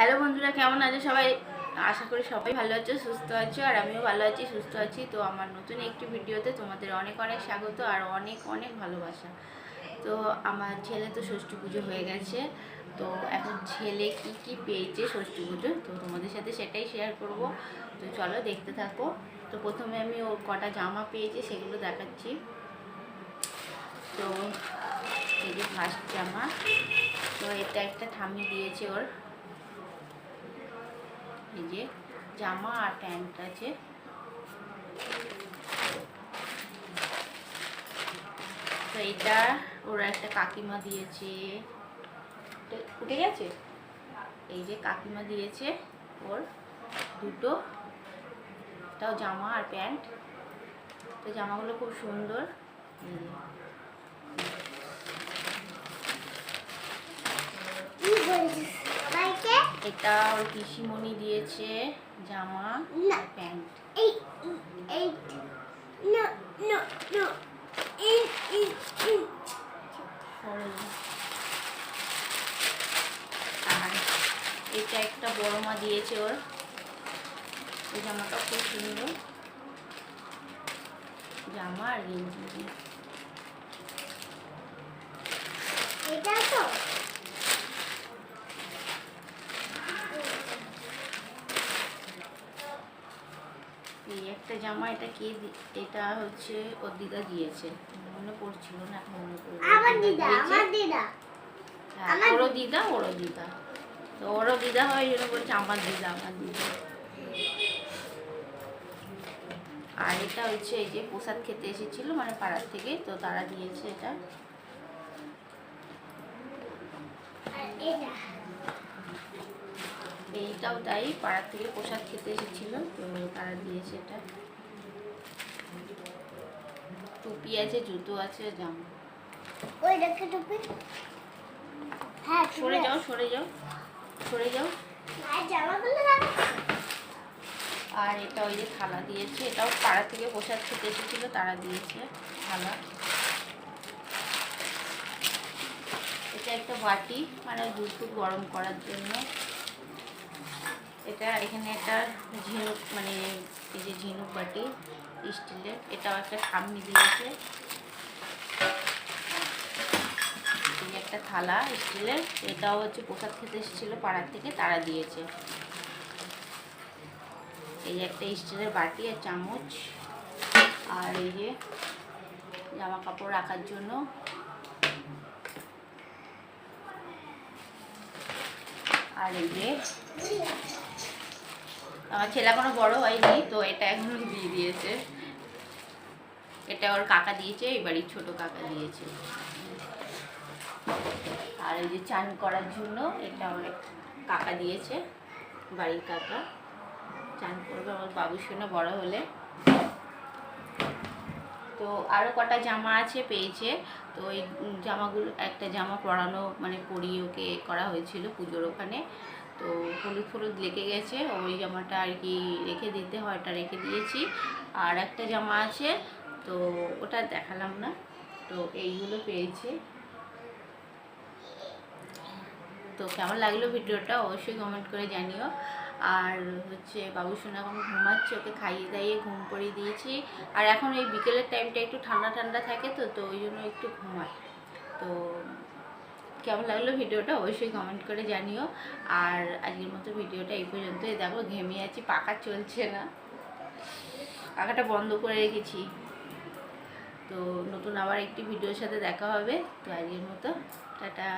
Hello বন্ধুরা, কেমন আছো সবাই? আশা করি সবাই ভালো আছো, সুস্থ আছো, আর আমিও ভালো আছি, সুস্থ আছি। তো আমার নতুন একটি ভিডিওতে তোমাদের অনেক অনেক স্বাগত আর অনেক অনেক ভালোবাসা। তো আমার ছেলে তো ষষ্ঠী পুজো হয়ে গেছে। তো এখন ছেলে কি কি পেয়েছে ষষ্ঠী পুজো, তো তোমাদের সাথে সেটাই শেয়ার করব। তো চলো দেখতে থাকো। তো প্রথমে আমি ওর কটা জামা পেয়েছি সেগুলো দেখাচ্ছি। তো এই যে ফার্স্ট জামা, তো এটা একটা ঠাম্মি দিয়েছে ওর। এই যে জামা আর প্যান্ট আছে। তো এটা ওরা একটা কাকিমা দিয়েছে, উঠে গেছে। এই যে কাকিমা দিয়েছে ওর দুটো, এটাও জামা আর প্যান্ট। তো জামাগুলো খুব সুন্দর। এটা ওর পিসিমণি দিয়েছে জামা আর প্যান্ট। আর এটা একটা বড় মা দিয়েছে ওর, এই জামাটা খুব সুন্দর, জামা আর গেঞ্জি। এটা তো এই একটা জামা, এটা কে, এটা হচ্ছে ওর দিদা দিয়েছে, মনে পড়ছিল না, এখন মনে পড়লো। আমার দিদা, আমার দিদা, ওরও দিদা, ওরও দিদা। তো ওরও দিদা হয়, এই জন্য বলছে আমার দিদা, আমার দিদা। আর এটা হচ্ছে এই যে প্রসাদ খেতে এসেছিল মানে পাড়ার থেকে, তো তারা দিয়েছে এটা। এইটাও তাই, পাড়ার থেকে প্রসাদ খেতে এসেছিল, তো তারা দিয়েছে এটা। টুপি আছে, জুতো আছে, জামা। ওই দেখে টুপি, হ্যাঁ সরে যাও, সরে যাও, সরে যাও। আর এটা ওই যে থালা দিয়েছে, এটাও পাড়া থেকে প্রসাদ খেতে এসেছিল, তারা দিয়েছে থালা। এটা একটা বাটি, মানে দুধ গরম করার জন্য। এটা এখানে একটা ঝিনুক, মানে এই যে ঝিনুক বাটি স্টিলের, এটাও একটা ঠাম্মি দিয়েছে। এই একটা থালা স্টিলের, এটাও হচ্ছে প্রসাদ খেতে এসেছিলো পাড়ার থেকে, তারা দিয়েছে। এই একটা স্টিলের বাটি আর চামচ। আর এই যে জামা কাপড় রাখার জন্য। আর এই যে আমার ছেলে এখনো বড় হয়নি, তো এটা এখনো দিয়ে দিয়েছে। এটা ওর কাকা দিয়েছে, এই বাড়ির ছোট কাকা দিয়েছে। আর এই যে চান করার জন্য, এটা ওর কাকা দিয়েছে, বাড়ির কাকা। চান করবে আমার বাবু সোনা বড় হলে। তো আরও কটা জামা আছে পেয়েছে। তো ওই জামাগুলো, একটা জামা পরানো মানে পরিয়ে ওকে করা হয়েছিল পুজোর ওখানে, তো হলুদ হলুদ লেগে গেছে, ওই জামাটা আর কি রেখে দিতে হয়, ওটা রেখে দিয়েছি। আর একটা জামা আছে, তো ওটা দেখালাম না। তো এইগুলো পেয়েছে। তো কেমন লাগলো ভিডিওটা অবশ্যই কমেন্ট করে জানিও। আর হচ্ছে বাবু সোনা এখন ঘুমাচ্ছে, ওকে খাইয়ে দাইয়ে ঘুম পড়িয়ে দিয়েছি। আর এখন এই বিকেলের টাইমটা একটু ঠান্ডা ঠান্ডা থাকে, তো ওই জন্য একটু ঘুমায়। তো কেমন লাগলো ভিডিওটা অবশ্যই কমেন্ট করে জানিও। আর আজকের মতো ভিডিওটা এই পর্যন্তই। দেখো ঘেমে আছি, পাখা চলছে না, পাখাটা বন্ধ করে রেখেছি। তো নতুন আবার একটি ভিডিওর সাথে দেখা হবে। তো আজকের মতো টাটা।